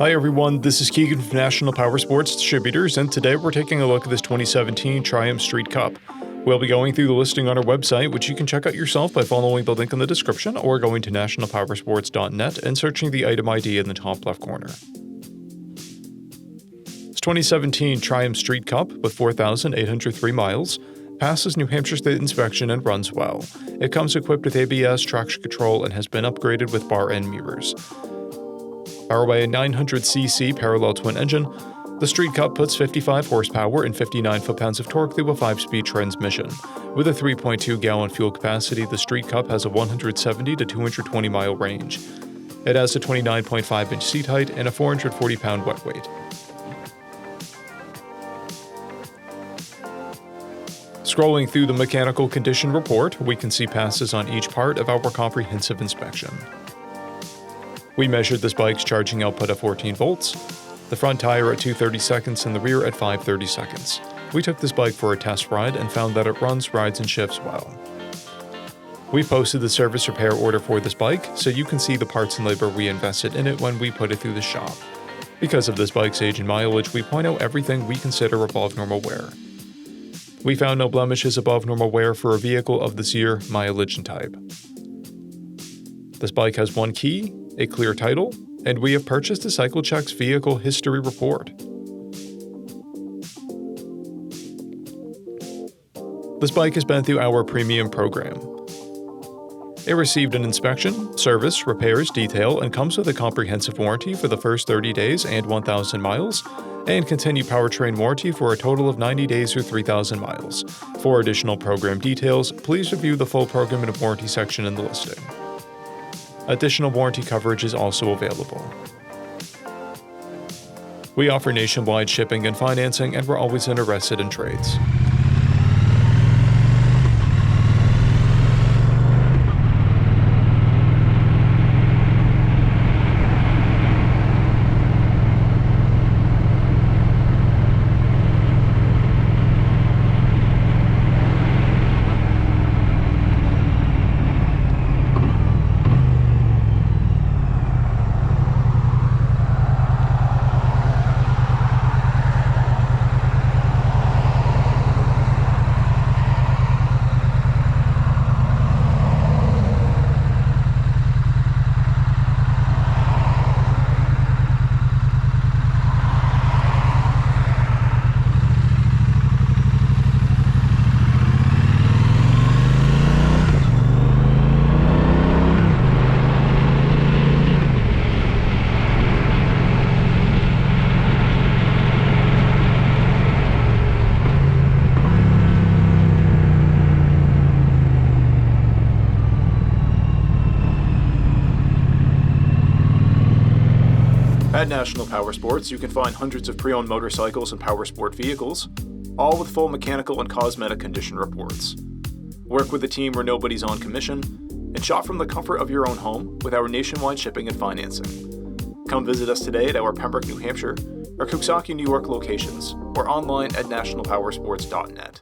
Hi everyone, this is Keegan from National Powersports Distributors, and today we're taking a look at this 2017 Triumph Street Cup. We'll be going through the listing on our website, which you can check out yourself by following the link in the description or going to nationalpowersports.net and searching the item ID in the top left corner. This 2017 Triumph Street Cup with 4,803 miles passes New Hampshire State inspection and runs well. It comes equipped with ABS, traction control, and has been upgraded with bar end mirrors. Powered by a 900cc parallel twin engine, the Street Cup puts 55 horsepower and 59 foot-pounds of torque through a 5-speed transmission. With a 3.2-gallon fuel capacity, the Street Cup has a 170 to 220-mile range. It has a 29.5-inch seat height and a 440-pound wet weight. Scrolling through the mechanical condition report, we can see passes on each part of our comprehensive inspection. We measured this bike's charging output at 14 volts, the front tire at 230 seconds and the rear at 530 seconds. We took this bike for a test ride and found that it runs, rides, and shifts well. We posted the service repair order for this bike, so you can see the parts and labor we invested in it when we put it through the shop. Because of this bike's age and mileage, we point out everything we consider above normal wear. We found no blemishes above normal wear for a vehicle of this year, mileage, and type. This bike has one key, a clear title, and we have purchased a CycleCheck's vehicle history report. This bike has been through our premium program. It received an inspection, service, repairs, detail, and comes with a comprehensive warranty for the first 30 days and 1,000 miles, and continued powertrain warranty for a total of 90 days or 3,000 miles. For additional program details, please review the full program and warranty section in the listing. Additional warranty coverage is also available. We offer nationwide shipping and financing, and we're always interested in trades. At National Powersports, you can find hundreds of pre-owned motorcycles and powersport vehicles, all with full mechanical and cosmetic condition reports. Work with a team where nobody's on commission, and shop from the comfort of your own home with our nationwide shipping and financing. Come visit us today at our Pembroke, New Hampshire, or Coxsackie, New York locations, or online at nationalpowersports.net.